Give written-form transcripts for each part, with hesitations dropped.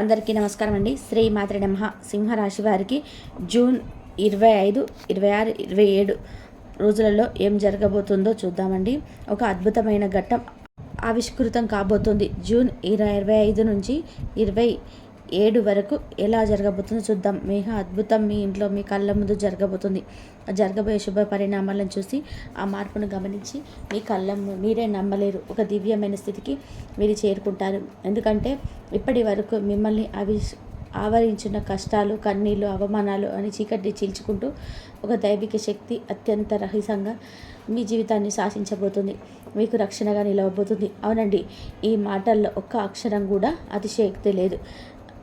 అందరికీ నమస్కారం అండి. శ్రీ మాత్రే నమః. సింహరాశి వారికి జూన్ 25, 26, 27 రోజులలో ఏం జరగబోతుందో చూద్దామండి. ఒక అద్భుతమైన ఘట్టం ఆవిష్కృతం కాబోతుంది. జూన్ 25 నుంచి 27 వరకు ఎలా జరగబోతుందో చూద్దాం. అద్భుతం మీ ఇంట్లో మీ కళ్ళ ముందు జరగబోతుంది. జరగబోయే శుభ పరిణామాలను చూసి ఆ మార్పును గమనించి మీ మీరే నమ్మలేరు. ఒక దివ్యమైన స్థితికి మీరు చేరుకుంటారు. ఎందుకంటే ఇప్పటి వరకు మిమ్మల్ని ఆవరించిన కష్టాలు, కన్నీళ్ళు, అవమానాలు అని చీకటి చీల్చుకుంటూ ఒక దైవిక శక్తి అత్యంత రహస్యంగా మీ జీవితాన్ని శాసించబోతుంది. మీకు రక్షణగా నిలవబోతుంది. అవునండి, ఈ మాటల్లో ఒక్క అక్షరం కూడా అతిశయోక్తి లేదు.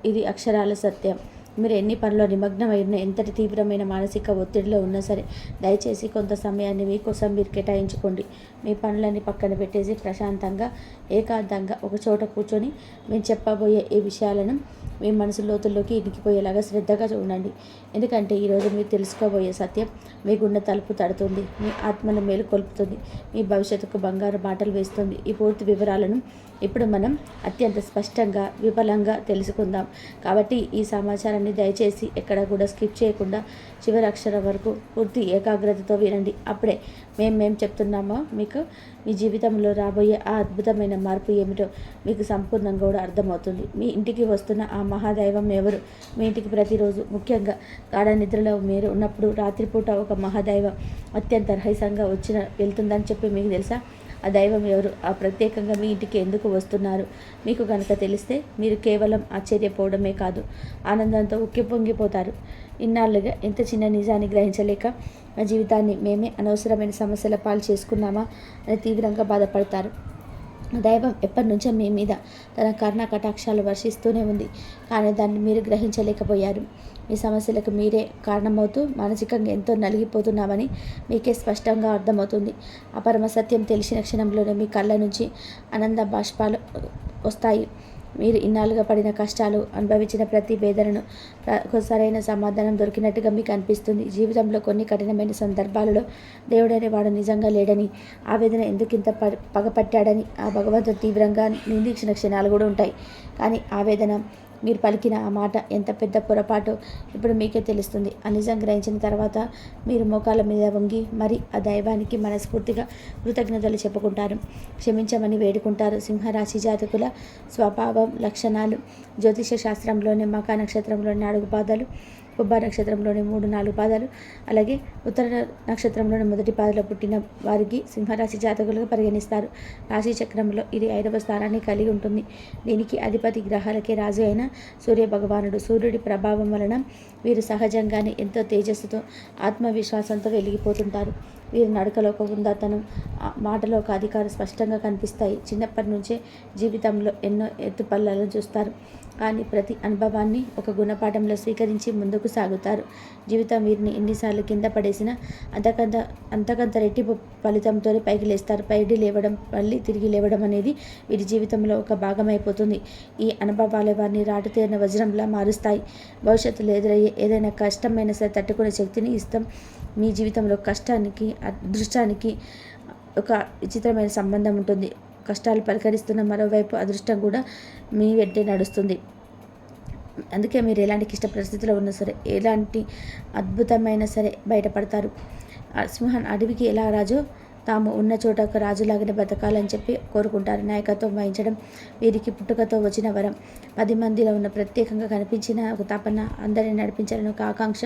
ఇది అక్షరాల సత్యం. మీరు ఎన్ని పనుల్లో నిమగ్నమై ఉన్న, ఎంతటి తీవ్రమైన మానసిక ఒత్తిడిలో ఉన్నా సరే దయచేసి కొంత సమయాన్ని మీకోసం మీరు కేటాయించుకోండి. మీ పనులన్నీ పక్కన పెట్టేసి ప్రశాంతంగా, ఏకాంతంగా ఒక చోట కూర్చొని మేము చెప్పబోయే ఈ విషయాలను మీ మనసు లోతుల్లోకి ఇనికిపోయేలాగా శ్రద్ధగా చూడండి. ఎందుకంటే ఈరోజు మీరు తెలుసుకోబోయే సత్యం మీ గుండె తలుపు తడుతుంది, మీ ఆత్మను మేలుకొల్పుతుంది, మీ భవిష్యత్తుకు బంగారు బాటలు వేస్తుంది. ఈ పూర్తి వివరాలను ఇప్పుడు మనం అత్యంత స్పష్టంగా, విఫలంగా తెలుసుకుందాం. కాబట్టి ఈ సమాచారాన్ని దయచేసి ఎక్కడ కూడా స్కిప్ చేయకుండా చివరి అక్షరం వరకు పూర్తి ఏకాగ్రతతో వినండి. అప్పుడే మేము చెప్తున్నామో మీకు మీ జీవితంలో రాబోయే ఆ అద్భుతమైన మార్పు ఏమిటో మీకు సంపూర్ణంగా కూడా అర్థమవుతుంది. మీ ఇంటికి వస్తున్న ఆ మహాదైవం ఎవరు? మీ ఇంటికి ప్రతిరోజు, ముఖ్యంగా గాఢ నిద్రలో మీరు ఉన్నప్పుడు రాత్రిపూట ఒక మహాదైవం అత్యంత రహస్యంగా వెళ్తుందని చెప్పి మీకు తెలుసా? ఆ దైవం ఎవరు? ఆ ప్రత్యేకంగా మీ ఇంటికి ఎందుకు వస్తున్నారు? మీకు కనుక తెలిస్తే మీరు కేవలం ఆశ్చర్యపోవడమే కాదు, ఆనందంతో ఉక్కిపొంగిపోతారు. ఇన్నాళ్ళుగా ఎంత చిన్న నిజాన్ని గ్రహించలేక మా జీవితాన్ని మేమే అనవసరమైన సమస్యల పాలు చేసుకున్నామా అని తీవ్రంగా బాధపడతారు. దైవం ఎప్పటి నుంచో మీ మీద తన కరుణ కటాక్షాలు వర్షిస్తూనే ఉంది, కానీ దాన్ని మీరు గ్రహించలేకపోయారు. మీ సమస్యలకు మీరే కారణమవుతూ మానసికంగా ఎంతో నలిగిపోతున్నామని మీకే స్పష్టంగా అర్థమవుతుంది. ఆ పరమ సత్యం తెలిసిన క్షణంలోనే మీ కళ్ళ నుంచి ఆనంద బాష్పాలు వస్తాయి. మీరు ఇన్నాళ్ళుగా పడిన కష్టాలు, అనుభవించిన ప్రతి వేదనను ఒక సరైన సమాధానం దొరికినట్టుగా మీకు అనిపిస్తుంది. జీవితంలో కొన్ని కఠినమైన సందర్భాలలో దేవుడనే వాడు నిజంగా లేడని, ఆవేదన ఎందుకింత పగపట్టాడని ఆ భగవంతుడు తీవ్రంగా నిందించిన క్షణాలు కూడా ఉంటాయి. కానీ ఆవేదన, మీరు పలికిన ఆ మాట ఎంత పెద్ద పొరపాటో ఇప్పుడు మీకే తెలుస్తుంది. ఆ నిజం గ్రహించిన తర్వాత మీరు మోకాళ్ళ మీద వంగి మరి ఆ దైవానికి మనస్ఫూర్తిగా కృతజ్ఞతలు చెప్పుకుంటారు, క్షమించమని వేడుకుంటారు. సింహరాశి జాతకుల స్వభావం, లక్షణాలు జ్యోతిష శాస్త్రంలోని మకా నక్షత్రంలోని 4 పాదాలు, పుబ్బ నక్షత్రంలోని 3-4 పాదాలు, అలాగే ఉత్తర నక్షత్రంలోని మొదటి పాదలో పుట్టిన వారికి సింహరాశి జాతకులుగా పరిగణిస్తారు. రాశి చక్రంలో ఇది 5వ స్థానాన్ని కలిగి ఉంటుంది. దీనికి అధిపతి గ్రహాలకే రాజు అయిన సూర్య భగవానుడు. సూర్యుడి ప్రభావం వలన వీరు సహజంగానే ఎంతో తేజస్సుతో, ఆత్మవిశ్వాసంతో వెలిగిపోతుంటారు. వీరి నడకలో ఒక ఉందాతనం, మాటలో ఒక అధికారం స్పష్టంగా కనిపిస్తాయి. చిన్నప్పటి నుంచే జీవితంలో ఎన్నో ఎత్తుపల్లాలను చూస్తారు, కానీ ప్రతి అనుభవాన్ని ఒక గుణపాఠంలో స్వీకరించి ముందుకు సాగుతారు. జీవితం వీరిని ఎన్నిసార్లు కింద పడేసినా అంతకంత రెట్టింపు ఫలితంతోనే పైకి లేస్తారు. పైకి లేవడం, మళ్ళీ తిరిగి లేవడం అనేది వీరి జీవితంలో ఒక భాగమైపోతుంది. ఈ అనుభవాలే వారిని రాటుతేరిన వజ్రంలా మారుస్తాయి. భవిష్యత్తులో ఎదురయ్యే ఏదైనా కష్టమైన సరే తట్టుకునే శక్తిని ఇస్తాం. మీ జీవితంలో కష్టానికి, అదృష్టానికి ఒక విచిత్రమైన సంబంధం ఉంటుంది. కష్టాలు పరిహరిస్తున్న మరోవైపు అదృష్టం కూడా మీ వెంటే నడుస్తుంది. అందుకే మీరు ఎలాంటి క్లిష్ట పరిస్థితిలో ఉన్నా సరే, ఎలాంటి అద్భుతమైన సరే బయటపడతారు. సింహం అడవికి ఎలా రాజో తాము ఉన్న చోట ఒక రాజులాగానే బతకాలని చెప్పి కోరుకుంటారు. నాయకత్వం వహించడం వీరికి పుట్టుకతో వచ్చిన వరం. 10 మందిలో ఉన్న ప్రత్యేకంగా కనిపించిన ఒక తపన, అందరిని నడిపించాలని ఒక ఆకాంక్ష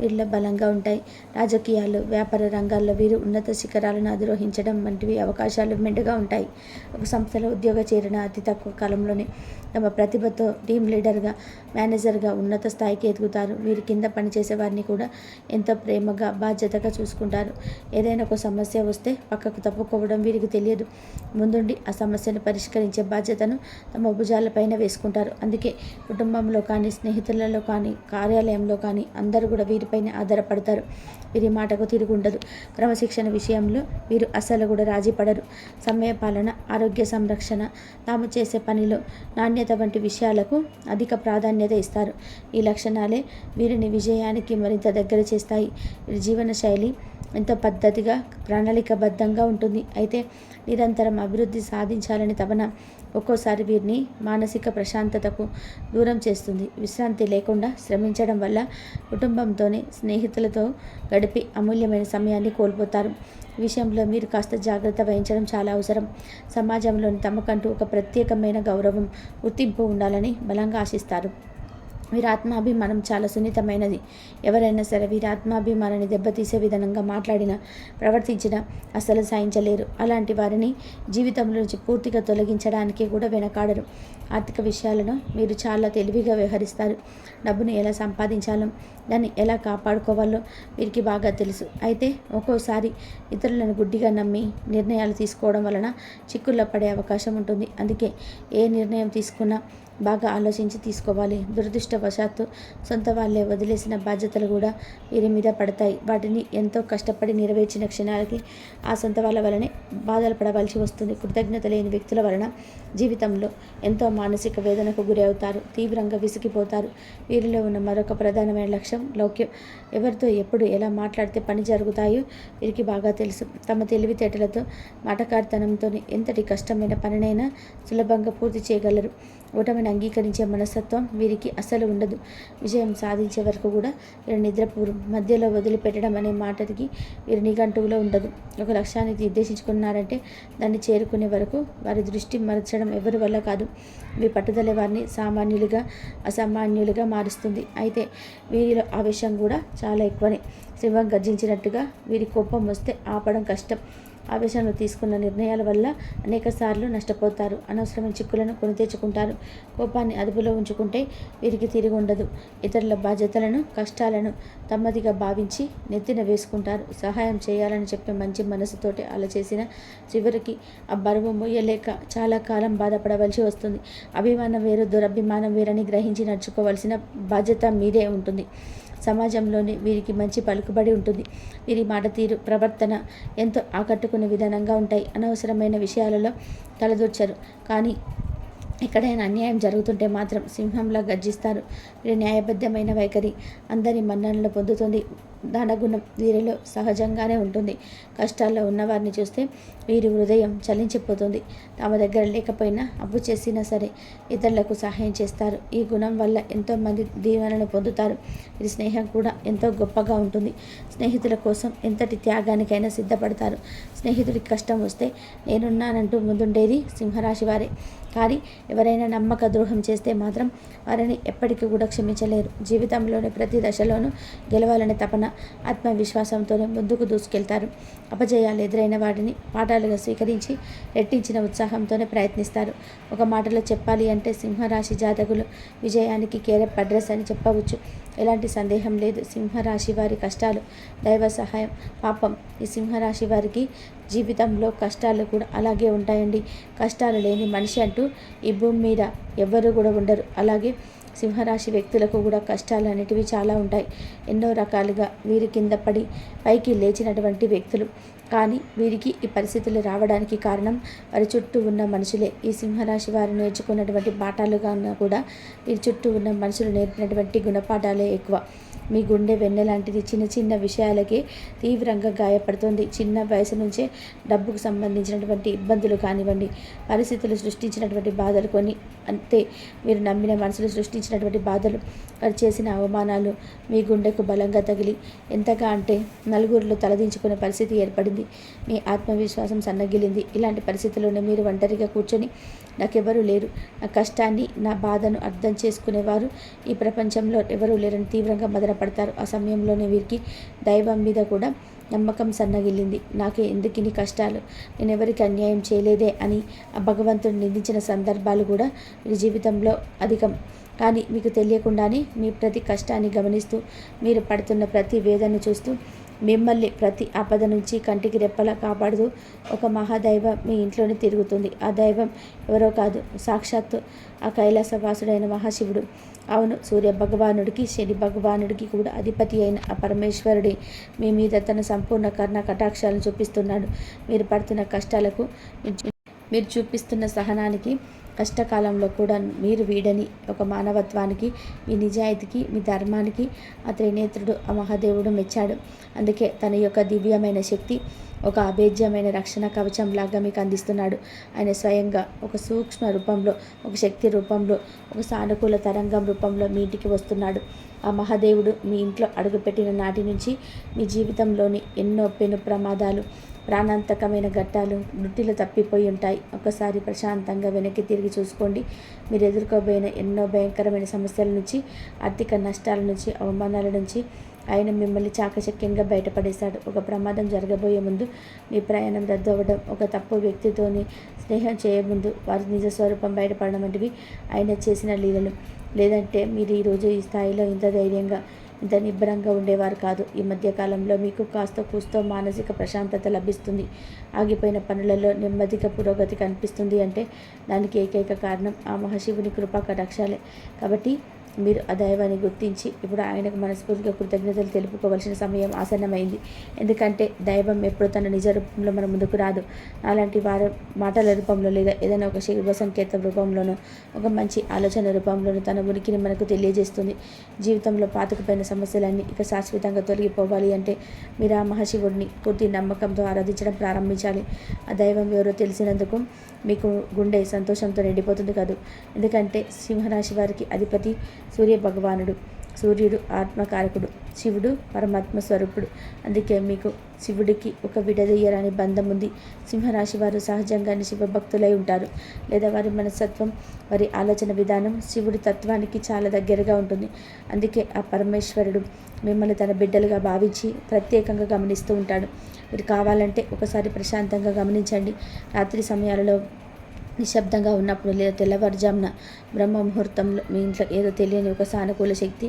వీరిలో బలంగా ఉంటాయి. రాజకీయాలు, వ్యాపార రంగాల్లో వీరు ఉన్నత శిఖరాలను అధిరోహించడం వంటివి అవకాశాలు మెండుగా ఉంటాయి. ఒక సంస్థలో ఉద్యోగ చేరిన అతి తక్కువ కాలంలోనే తమ ప్రతిభతో టీం లీడర్గా, మేనేజర్గా ఉన్నత స్థాయికి ఎదుగుతారు. వీరి కింద పనిచేసే వారిని కూడా ఎంతో ప్రేమగా, బాధ్యతగా చూసుకుంటారు. ఏదైనా ఒక సమస్య వస్తే పక్కకు తప్పుకోవడం వీరికి తెలియదు. ముందుండి ఆ సమస్యను పరిష్కరించే బాధ్యతను తమ భుజాలపైన వేసుకుంటారు. అందుకే కుటుంబంలో కానీ, స్నేహితులలో కానీ, కార్యాలయంలో కానీ అందరూ కూడా వీరిపైన ఆధారపడతారు. వీరి మాటకు తిరుగుండదు. క్రమశిక్షణ విషయంలో వీరు అసలు కూడా రాజీ పడరు. సమయపాలన, ఆరోగ్య సంరక్షణ, తాము చేసే పనిలో నాణ్యత వంటి విషయాలకు అధిక ప్రాధాన్యత ఇస్తారు. ఈ లక్షణాలే వీరిని విజయానికి మరింత దగ్గర చేస్తాయి. వీరి జీవన శైలి ఎంతో పద్ధతిగా ప్రణాళికబద్ధంగా ఉంటుంది. అయితే నిరంతరం అభివృద్ధి సాధించాలని తపన ఒక్కోసారి వీరిని మానసిక ప్రశాంతతకు దూరం చేస్తుంది. విశ్రాంతి లేకుండా శ్రమించడం వల్ల కుటుంబంతోనే స్నేహితులతో గడిపి అమూల్యమైన సమయాన్ని కోల్పోతారు. ఈ విషయంలో మీరు కాస్త జాగ్రత్త వహించడం చాలా అవసరం. సమాజంలోని తమకంటూ ఒక ప్రత్యేకమైన గౌరవం, గుర్తింపు ఉండాలని బలంగా ఆశిస్తారు. వీరి ఆత్మాభిమానం చాలా సున్నితమైనది. ఎవరైనా సరే వీరి ఆత్మాభిమానాన్ని దెబ్బతీసే విధంగా మాట్లాడినా, ప్రవర్తించినా అస్సలు సహించలేరు. అలాంటి వారిని జీవితంలో నుంచి పూర్తిగా తొలగించడానికి కూడా వెనకాడరు. ఆర్థిక విషయాలను మీరు చాలా తెలివిగా వ్యవహరిస్తారు. డబ్బును ఎలా సంపాదించాలో, దాన్ని ఎలా కాపాడుకోవాలో వీరికి బాగా తెలుసు. అయితే ఒక్కోసారి ఇతరులను గుడ్డిగా నమ్మి నిర్ణయాలు తీసుకోవడం వలన చిక్కుల్లో పడే అవకాశం ఉంటుంది. అందుకే ఏ నిర్ణయం తీసుకున్నా బాగా ఆలోచించి తీసుకోవాలి. దురదృష్టవశాత్తు సొంత వాళ్ళే వదిలేసిన బాధ్యతలు కూడా వీరి మీద పడతాయి. వాటిని ఎంతో కష్టపడి నెరవేర్చిన క్షణాలకి ఆ సొంత వాళ్ళ వలనే బాధలు పడవలసి వస్తుంది. కృతజ్ఞత లేని వ్యక్తుల వలన జీవితంలో ఎంతో మానసిక వేదనకు గురి అవుతారు. తీవ్రంగా విసిగిపోతారు. వీరిలో ఉన్న మరొక ప్రధానమైన లక్ష్యం లౌక్యం. ఎవరితో ఎప్పుడు ఎలా మాట్లాడితే పని జరుగుతాయో వీరికి బాగా తెలుసు. తమ తెలివితేటలతో, మాటకారితనంతో ఎంతటి కష్టమైన పనినైనా సులభంగా పూర్తి చేయగలరు. ఓటమిని అంగీకరించే మనస్తత్వం వీరికి అస్సలు ఉండదు. విజయం సాధించే వరకు కూడా వీరు నిద్రపూర్వం. మధ్యలో వదిలిపెట్టడం అనే మాటకి వీరి నిఘంటువులో ఉండదు. ఒక లక్ష్యాన్ని నిర్దేశించుకున్నారంటే దాన్ని చేరుకునే వరకు వారి దృష్టి మరచడం ఎవరి వల్ల కాదు. మీ పట్టుదల వారిని సామాన్యులుగా, అసామాన్యులుగా మారుస్తుంది. అయితే వీరిలో ఆవేశం కూడా చాలా ఎక్కువనే. సింహం గర్జించినట్టుగా వీరి కోపం వస్తే ఆపడం కష్టం. ఆవేశంలో తీసుకున్న నిర్ణయాల వల్ల అనేకసార్లు నష్టపోతారు. అనవసరమైన చిక్కులను కొని తెచ్చుకుంటారు. కోపాన్ని అదుపులో ఉంచుకుంటే వీరికి తిరిగి ఉండదు. ఇతరుల బాధ్యతలను, కష్టాలను తమ్మదిగా భావించి నెత్తిన వేసుకుంటారు. సహాయం చేయాలని చెప్పే మంచి మనసుతోటి అలా చేసిన చివరికి ఆ బరువు మొయ్యలేక చాలా కాలం బాధపడవలసి వస్తుంది. అభిమానం వేరు, దురభిమానం వేరని గ్రహించి నడుచుకోవాల్సిన బాధ్యత మీదే ఉంటుంది. సమాజంలోనే వీరికి మంచి పలుకుబడి ఉంటుంది. వీరి మాట తీరు, ప్రవర్తన ఎంతో ఆకట్టుకునే విధానంగా ఉంటాయి. అనవసరమైన విషయాలలో తలదూర్చరు. కానీ ఎక్కడైనా అన్యాయం జరుగుతుంటే మాత్రం సింహంలా గర్జిస్తారు. వీరి న్యాయబద్ధమైన వైఖరి అందరి మన్ననలు పొందుతుంది. దానగుణం వీరిలో సహజంగానే ఉంటుంది. కష్టాల్లో ఉన్నవారిని చూస్తే వీరి హృదయం చలించిపోతుంది. తమ దగ్గర లేకపోయినా అప్పు చేసినా సరే ఇతరులకు సహాయం చేస్తారు. ఈ గుణం వల్ల ఎంతోమంది దీవెనలను పొందుతారు. వీరి స్నేహం కూడా ఎంతో గొప్పగా ఉంటుంది. స్నేహితుల కోసం ఎంతటి త్యాగానికైనా సిద్ధపడతారు. స్నేహితుడికి కష్టం వస్తే నేనున్నానంటూ ముందుండేది సింహరాశి వారే. కానీ ఎవరైనా నమ్మక ద్రోహం చేస్తే మాత్రం వారిని ఎప్పటికీ కూడా క్షమించలేరు. జీవితంలోని ప్రతి దశలోనూ గెలవాలనే తపన, ఆత్మవిశ్వాసంతోనే ముందుకు దూసుకెళ్తారు. అపజయాలు ఎదురైన వాటిని పాఠాలుగా స్వీకరించి రెట్టించిన ఉత్సాహంతోనే ప్రయత్నిస్తారు. ఒక మాటలో చెప్పాలి అంటే సింహరాశి జాతకులు విజయానికి కేరప్ అడ్రస్ అని చెప్పవచ్చు. ఎలాంటి సందేహం లేదు. సింహరాశి వారి కష్టాలు, దైవ సహాయం. పాపం ఈ సింహరాశి వారికి జీవితంలో కష్టాలు కూడా అలాగే ఉంటాయండి. కష్టాలు లేని మనిషి అంటూ ఈ భూమి మీద ఎవ్వరూ కూడా ఉండరు. అలాగే సింహరాశి వ్యక్తులకు కూడా కష్టాలు అనేటివి చాలా ఉంటాయి. ఎన్నో రకాలుగా వీరి కింద పడి పైకి లేచినటువంటి వ్యక్తులు. కానీ వీరికి ఈ పరిస్థితులు రావడానికి కారణం వారి చుట్టూ ఉన్న మనుషులే. ఈ సింహరాశి వారు నేర్చుకున్నటువంటి పాఠాలుగా కూడా వీరి చుట్టూ ఉన్న మనుషులు నేర్పినటువంటి గుణపాఠాలే ఎక్కువ. మీ గుండె వెన్నెలాంటిది చిన్న చిన్న విషయాలకే తీవ్రంగా గాయపడుతుంది. చిన్న వయసు నుంచే డబ్బుకు సంబంధించినటువంటి ఇబ్బందులు కానివ్వండి, పరిస్థితులు సృష్టించినటువంటి బాధలు కొన్ని, అంతే మీరు నమ్మిన మనసులు సృష్టించినటువంటి బాధలు, వారు చేసిన అవమానాలు మీ గుండెకు బలంగా తగిలి ఎంతగా అంటే నలుగురిలో తలదించుకునే పరిస్థితి ఏర్పడింది. మీ ఆత్మవిశ్వాసం సన్నగిలింది. ఇలాంటి పరిస్థితుల్లోనే మీరు ఒంటరిగా కూర్చొని నాకెవరూ లేరు, నా కష్టాన్ని, నా బాధను అర్థం చేసుకునేవారు ఈ ప్రపంచంలో ఎవరూ లేరని తీవ్రంగా మదనపడతారు. ఆ సమయంలోనే వీరికి దైవం మీద కూడా నమ్మకం సన్నగిల్లింది. నాకే ఎందుకిని కష్టాలు, నేను ఎవరికి అన్యాయం చేయలేదే అని ఆ భగవంతుడిని నిందించిన సందర్భాలు కూడా వీరి జీవితంలో అధికం. కానీ మీకు తెలియకుండానే మీ ప్రతి కష్టాన్ని గమనిస్తూ, మీరు పడుతున్న ప్రతి వేదనను చూస్తూ, మిమ్మల్ని ప్రతి ఆపద నుంచి కంటికి రెప్పలా కాపాడుతూ ఒక మహాదైవం మీ ఇంట్లోనే తిరుగుతుంది. ఆ దైవం ఎవరో కాదు, సాక్షాత్తు ఆ కైలాసవాసుడైన మహాశివుడు. అవును, సూర్య భగవానుడికి, శని భగవానుడికి కూడా అధిపతి అయిన ఆ పరమేశ్వరుడే మీ మీద తన సంపూర్ణ కర్ణ కటాక్షాలను చూపిస్తున్నాడు. మీరు పడుతున్న కష్టాలకు, మీరు చూపిస్తున్న సహనానికి కష్టకాలంలో కూడా మీరు వీడని ఒక మానవత్వానికి, మీ నిజాయితీకి, మీ ధర్మానికి ఆ త్రినేత్రుడు, ఆ మహాదేవుడు మెచ్చాడు. అందుకే తన యొక్క దివ్యమైన శక్తి ఒక అభేద్యమైన రక్షణ కవచంలాగా మీకు అందిస్తున్నాడు. ఆయన స్వయంగా ఒక సూక్ష్మ రూపంలో, ఒక శక్తి రూపంలో, ఒక సానుకూల తరంగం రూపంలో మీ ఇంటికి వస్తున్నాడు. ఆ మహాదేవుడు మీ ఇంట్లో అడుగుపెట్టిన నాటి నుంచి మీ జీవితంలోని ఎన్నో పెను ప్రమాదాలు, ప్రాణాంతకమైన ఘట్టాలు మృతిలో తప్పిపోయి ఉంటాయి. ఒకసారి ప్రశాంతంగా వెనక్కి తిరిగి చూసుకోండి. మీరు ఎదుర్కోబోయిన ఎన్నో భయంకరమైన సమస్యల నుంచి, ఆర్థిక నష్టాల నుంచి, అవమానాల నుంచి ఆయన మిమ్మల్ని చాకచక్యంగా బయటపడేశాడు. ఒక ప్రమాదం జరగబోయే ముందు మీ ప్రయాణం రద్దు అవ్వడం, ఒక తప్పు వ్యక్తితోని స్నేహం చేయముందు వారి నిజ స్వరూపం బయటపడడం వంటివి ఆయన చేసిన లీలలు. లేదంటే మీరు ఈరోజు ఈ స్థాయిలో ఇంత ధైర్యంగా, ఇంత నిబ్బరంగా ఉండేవారు కాదు. ఈ మధ్యకాలంలో మీకు కాస్త కూస్తో మానసిక ప్రశాంతత లభిస్తుంది. ఆగిపోయిన పనులలో నెమ్మదిగా పురోగతి కనిపిస్తుంది అంటే దానికి ఏకైక కారణం ఆ మహాశివుని కృపా కటాక్షాలే. కాబట్టి మీరు ఆ దైవాన్ని గుర్తించి ఇప్పుడు ఆయనకు మనస్ఫూర్తిగా కృతజ్ఞతలు తెలుపుకోవాల్సిన సమయం ఆసన్నమైంది. ఎందుకంటే దైవం ఎప్పుడు తన నిజ రూపంలో మన ముందుకు రాదు. అలాంటి వారి మాటల రూపంలో లేదా ఏదైనా ఒక శుభ సంకేతం రూపంలోనో, ఒక మంచి ఆలోచన రూపంలోనూ తన ఉనికిని మనకు తెలియజేస్తుంది. జీవితంలో పాతుకుపోయిన సమస్యలన్నీ ఇక శాశ్వతంగా తొలగిపోవాలి అంటే మీరు ఆ మహాశివుడిని పూర్తి నమ్మకంతో ఆరాధించడం ప్రారంభించాలి. ఆ దైవం ఎవరో తెలిసినందుకు మీకు గుండె సంతోషంతో నిండిపోతుంది కాదు. ఎందుకంటే సింహరాశి వారికి అధిపతి సూర్య భగవానుడు. సూర్యుడు ఆత్మకారకుడు, శివుడు పరమాత్మ స్వరూపుడు. అందుకే మీకు శివుడికి ఒక విడదీయరాని బంధం ఉంది. సింహరాశి వారు సహజంగానే శివభక్తులై ఉంటారు. లేదా వారి మనస్తత్వం, వారి ఆలోచన విధానం శివుడి తత్వానికి చాలా దగ్గరగా ఉంటుంది. అందుకే ఆ పరమేశ్వరుడు మిమ్మల్ని తన బిడ్డలుగా భావించి ప్రత్యేకంగా గమనిస్తూ ఉంటాడు. మీరు కావాలంటే ఒకసారి ప్రశాంతంగా గమనించండి. రాత్రి సమయాలలో నిశ్శబ్దంగా ఉన్నప్పుడు లేదా తెల్లవారుజామున బ్రహ్మ ముహూర్తంలో మీ ఇంట్లో ఏదో తెలియని ఒక సానుకూల శక్తి,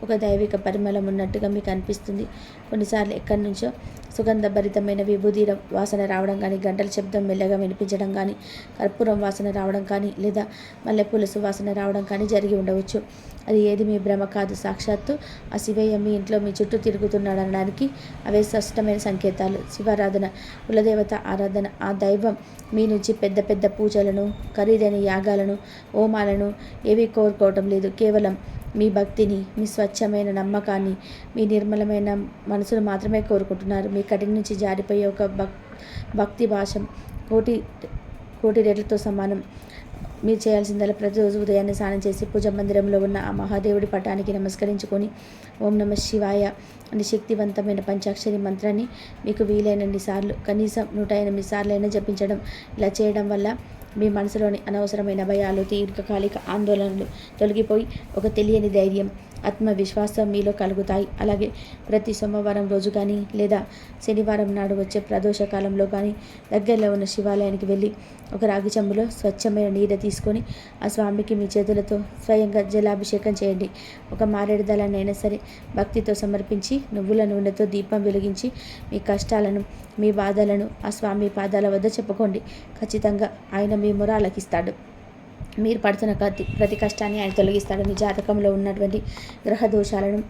ఒక దైవిక పరిమళం ఉన్నట్టుగా మీకు అనిపిస్తుంది. కొన్నిసార్లు ఎక్కడి నుంచో సుగంధభరితమైన విభూది వాసన రావడం కానీ, గంటల శబ్దం మెల్లగా వినిపించడం కానీ, కర్పూరం వాసన రావడం కానీ, లేదా మల్లెపూల సువాసన రావడం కానీ జరిగి ఉండవచ్చు. అది ఏది మీ భ్రమ కాదు. సాక్షాత్తు ఆ శివయ్య మీ ఇంట్లో మీ చుట్టూ తిరుగుతున్నాడు అనడానికి అవే స్పష్టమైన సంకేతాలు. శివారాధన, కులదేవత ఆరాధన, ఆ దైవం మీ నుంచి పెద్ద పెద్ద పూజలను, ఖరీదైన యాగాలను, హోమాలను ఏవి కోరుకోవటం లేదు. కేవలం మీ భక్తిని, మీ స్వచ్ఛమైన నమ్మకాన్ని, మీ నిర్మలమైన మనసును మాత్రమే కోరుకుంటున్నారు. మీ కఠిన నుంచి జారిపోయే ఒక భక్తి భాషం కోటి రెట్లతో సమానం. మీరు చేయాల్సిందల్లా ప్రతిరోజు ఉదయాన్నే స్నానం చేసి పూజ మందిరంలో ఉన్న ఆ మహాదేవుడి పటానికి నమస్కరించుకొని ఓం నమ శివాయ అనే శక్తివంతమైన పంచాక్షరి మంత్రాన్ని మీకు వీలైనన్ని సార్లు, కనీసం 108 సార్లైనా జపించడం. ఇలా చేయడం వల్ల మీ మనసులోని అనవసరమైన భయాలు, దీర్ఘకాలిక ఆందోళనలు తొలగిపోయి ఒక తెలియని ధైర్యం, ఆత్మవిశ్వాసం మీలో కలుగుతాయి. అలాగే ప్రతి సోమవారం రోజు కానీ లేదా శనివారం నాడు వచ్చే ప్రదోషకాలంలో కానీ దగ్గరలో ఉన్న శివాలయానికి వెళ్ళి ఒక రాగి చెంబులో స్వచ్ఛమైన నీరు తీసుకొని ఆ స్వామికి మీ చేతులతో స్వయంగా జలాభిషేకం చేయండి. ఒక మారేడు దళాన్నైనా సరే భక్తితో సమర్పించి నువ్వుల నూనెతో దీపం వెలిగించి మీ కష్టాలను, మీ బాధలను ఆ స్వామి పాదాల వద్ద చెప్పుకోండి. ఖచ్చితంగా ఆయన మీ మొర ఆలకిస్తాడు. మీరు పడుతున్న ప్రతి కష్టాన్ని ఆయన తొలగిస్తాడు. మీ జాతకంలో ఉన్నటువంటి గ్రహ దోషాలను,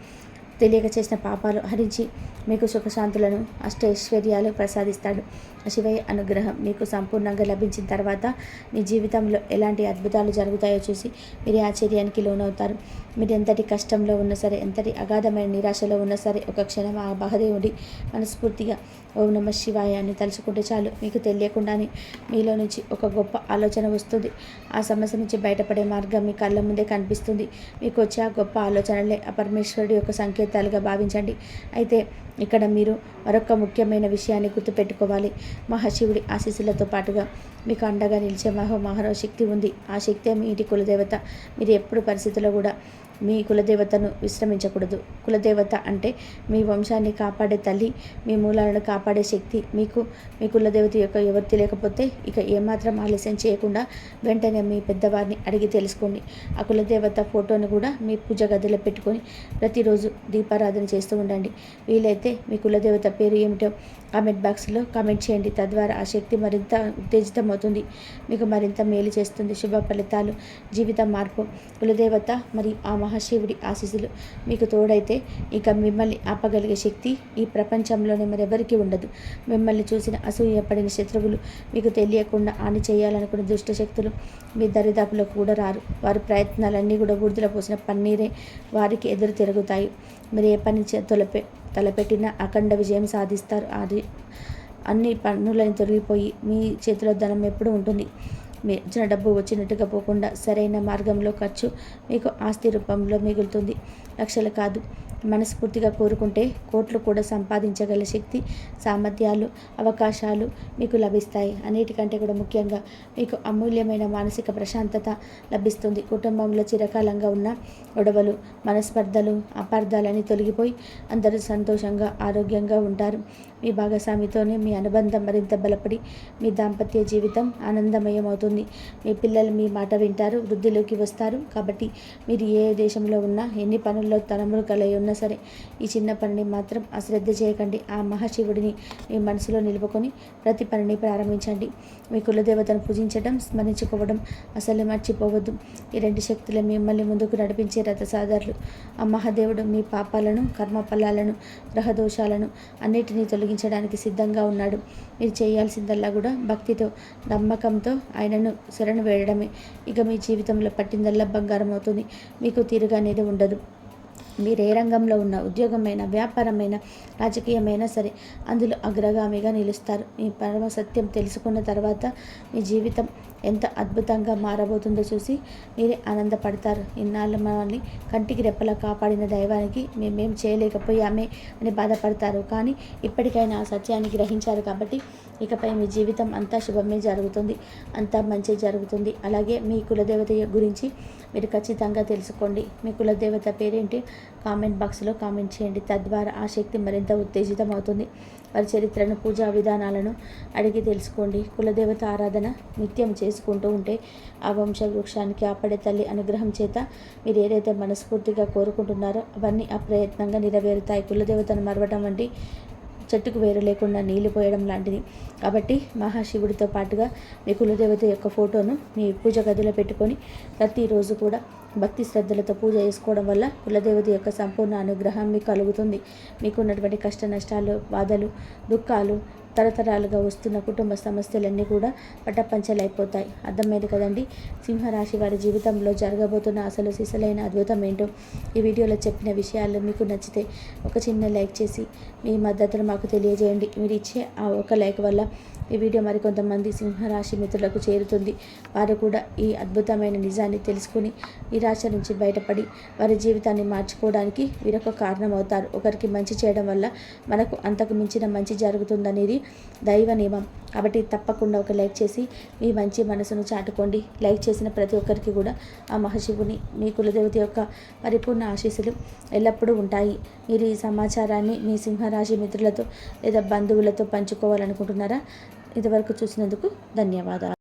తెలియక చేసిన పాపాలు హరించి మీకు సుఖశాంతులను, అష్టైశ్వర్యాలు ప్రసాదిస్తాడు. శివయ్య అనుగ్రహం మీకు సంపూర్ణంగా లభించిన తర్వాత మీ జీవితంలో ఎలాంటి అద్భుతాలు జరుగుతాయో చూసి మీరు ఆశ్చర్యానికి లోనవుతారు. మీరు ఎంతటి కష్టంలో ఉన్నా సరే, ఎంతటి అగాధమైన నిరాశలో ఉన్నా సరే, ఒక క్షణం ఆ మహాదేవుడి మనస్ఫూర్తిగా ఓం నమ శివాయ అని తలుచుకుంటే చాలు. మీకు తెలియకుండానే మీలో నుంచి ఒక గొప్ప ఆలోచన వస్తుంది. ఆ సమస్య నుంచి బయటపడే మార్గం మీ కళ్ళ ముందే కనిపిస్తుంది. మీకు వచ్చే ఆ గొప్ప ఆలోచనలే ఆ పరమేశ్వరుడి యొక్క సంకేతాలుగా భావించండి. అయితే ఇక్కడ మీరు మరొక ముఖ్యమైన విషయాన్ని గుర్తుపెట్టుకోవాలి. మహాశివుడి ఆశీస్సులతో పాటుగా మీకు అండగా నిలిచే మహారావు శక్తి ఉంది. ఆ శక్తే మీ ఇంటి కులదేవత. మీరు ఎప్పుడు పరిస్థితుల్లో కూడా మీ కులదేవతను విశ్రమించకూడదు. కులదేవత అంటే మీ వంశాన్ని కాపాడే తల్లి, మీ మూలాలను కాపాడే శక్తి. మీకు మీ కులదేవత యొక్క ఎవరు తెలియకపోతే ఇక ఏమాత్రం ఆలస్యం చేయకుండా వెంటనే మీ పెద్దవారిని అడిగి తెలుసుకోండి. ఆ కులదేవత ఫోటోను కూడా మీ పూజ గదిలో పెట్టుకొని ప్రతిరోజు దీపారాధన చేస్తూ ఉండండి. వీలైతే మీ కులదేవత పేరు ఏమిటో కామెంట్ బాక్స్లో కామెంట్ చేయండి. తద్వారా ఆ శక్తి మరింత ఉత్తేజితమవుతుంది, మీకు మరింత మేలు చేస్తుంది. శుభ ఫలితాలు, జీవిత మార్పు. కులదేవత మరియు ఆ మహాశివుడి ఆశీస్సులు మీకు తోడైతే ఇక మిమ్మల్ని ఆపగలిగే శక్తి ఈ ప్రపంచంలోనే మరెవరికీ ఉండదు. మిమ్మల్ని చూసిన అసూయపడిన శత్రువులు, మీకు తెలియకుండా హాని చేయాలనుకున్న దుష్టశక్తులు మీ దరిదాపులో కూడా రారు. వారి ప్రయత్నాలన్నీ కూడా బూడిదలో పోసిన పన్నీరే వారికి ఎదురు తిరుగుతాయి. మీరు ఏ పని తలపెట్టినా అఖండ విజయం సాధిస్తారు. అన్ని పన్నులను తొలగిపోయి మీ చేతిలో ధనం ఎప్పుడు ఉంటుంది. మీ ఇచ్చిన డబ్బు వచ్చినట్టుగా పోకుండా సరైన మార్గంలో ఖర్చు మీకు ఆస్తి రూపంలో మిగులుతుంది. లక్షలు కాదు, మనస్ఫూర్తిగా కోరుకుంటే కోట్లు కూడా సంపాదించగల శక్తి, సామర్థ్యాలు, అవకాశాలు మీకు లభిస్తాయి. అన్నిటికంటే కూడా ముఖ్యంగా మీకు అమూల్యమైన మానసిక ప్రశాంతత లభిస్తుంది. కుటుంబంలో చిరకాలంగా ఉన్న గొడవలు, మనస్పర్ధలు, అపార్థాలని తొలగిపోయి అందరూ సంతోషంగా, ఆరోగ్యంగా ఉంటారు. మీ భాగస్వామితోనే మీ అనుబంధం మరింత బలపడి మీ దాంపత్య జీవితం ఆనందమయం అవుతుంది. మీ పిల్లలు మీ మాట వింటారు, వృద్ధిలోకి వస్తారు. కాబట్టి మీరు ఏ దేశంలో ఉన్నా, ఎన్ని పనుల్లో తలములు కలిగి ఉన్నా సరే ఈ చిన్న పనిని మాత్రం అశ్రద్ధ చేయకండి. ఆ మహాశివుడిని మీ మనసులో నిలుపుకొని ప్రతి పనిని ప్రారంభించండి. మీ కులదేవతను పూజించడం, స్మరించుకోవడం అసలు మర్చిపోవద్దు. ఈ రెండు శక్తులే మిమ్మల్ని ముందుకు నడిపించే రథసారథులు. ఆ మహాదేవుడు మీ పాపాలను, కర్మఫలాలను, గ్రహదోషాలను అన్నిటినీ తొలగించడానికి సిద్ధంగా ఉన్నాడు. మీరు చేయాల్సిందల్లా కూడా భక్తితో, నమ్మకంతో ఆయనను శరణు వేయడమే. ఇక మీ జీవితంలో పట్టిందల్లా బంగారం అవుతుంది. మీకు తీరుగా అనేది ఉండదు. మీరు ఏ రంగంలో ఉన్న, ఉద్యోగమైనా, వ్యాపారమైనా, రాజకీయమైనా సరే అందులో అగ్రగామిగా నిలుస్తారు. మీ పరమ సత్యం తెలుసుకున్న తర్వాత మీ జీవితం ఎంత అద్భుతంగా మారబోతుందో చూసి మీరే ఆనందపడతారు. ఇన్నాళ్ళు మనల్ని కంటికి రెప్పలా కాపాడిన దైవానికి మేమేం చేయలేకపోయామే అని బాధపడతారు. కానీ ఇప్పటికైనా ఆ సత్యాన్ని గ్రహించారు కాబట్టి ఇకపై మీ జీవితం అంతా శుభమే జరుగుతుంది, అంతా మంచి జరుగుతుంది. అలాగే మీ కులదేవత గురించి మీరు ఖచ్చితంగా తెలుసుకోండి. మీ కులదేవత పేరేంటి కామెంట్ బాక్స్లో కామెంట్ చేయండి. తద్వారా ఆ శక్తి మరింత ఉత్తేజితం అవుతుంది. వారి చరిత్రను, పూజా విధానాలను అడిగి తెలుసుకోండి. కులదేవత ఆరాధన నిత్యం చేసుకుంటూ ఉంటే ఆ వంశ వృక్షానికి ఆపడే తల్లి అనుగ్రహం చేత మీరు ఏదైతే మనస్ఫూర్తిగా కోరుకుంటున్నారో అవన్నీ అప్రయత్నంగా నెరవేరుతాయి. కులదేవతను మరవటం వంటి చెట్టుకు వేరు లేకుండా నీళ్లు పోయడం లాంటిది. కాబట్టి మహాశివుడితో పాటుగా మీ కులదేవత యొక్క ఫోటోను మీ పూజ గదిలో పెట్టుకొని ప్రతిరోజు కూడా భక్తి శ్రద్ధలతో పూజ చేసుకోవడం వల్ల కులదేవత యొక్క సంపూర్ణ అనుగ్రహం మీకు కలుగుతుంది. మీకు ఉన్నటువంటి కష్ట నష్టాలు, బాధలు, దుఃఖాలు, తరతరాలుగా వస్తున్న కుటుంబ సమస్యలన్నీ కూడా పటపంచలైపోతాయి. అర్థమైంది కదండి. సింహరాశి వారి జీవితంలో జరగబోతున్న అసలు సిసలైన అద్భుతం ఏంటో ఈ వీడియోలో చెప్పిన విషయాలు మీకు నచ్చితే ఒక చిన్న లైక్ చేసి మీ మద్దతును మాకు తెలియజేయండి. మీరు ఇచ్చే ఆ ఒక లైక్ వల్ల ఈ వీడియో మరికొంతమంది సింహరాశి మిత్రులకు చేరుతుంది. వారు కూడా ఈ అద్భుతమైన నిజాన్ని తెలుసుకుని నిరాశ నుంచి బయటపడి వారి జీవితాన్ని మార్చుకోవడానికి వీరొక కారణం అవుతారు. ఒకరికి మంచి చేయడం వల్ల మనకు అంతకు మించిన మంచి జరుగుతుందనేది దైవ నియమం. కాబట్టి తప్పకుండా ఒక లైక్ చేసి మీ మంచి మనసును చాటుకోండి. లైక్ చేసిన ప్రతి ఒక్కరికి కూడా ఆ మహాశివుని, మీ కులదేవత యొక్క పరిపూర్ణ ఆశీస్సులు ఎల్లప్పుడూ ఉంటాయి. మీరు ఈ సమాచారాన్ని మీ సింహరాశి మిత్రులతో లేదా బంధువులతో పంచుకోవాలనుకుంటున్నారా? ఇంతవరకు చూసినందుకు ధన్యవాదాలు.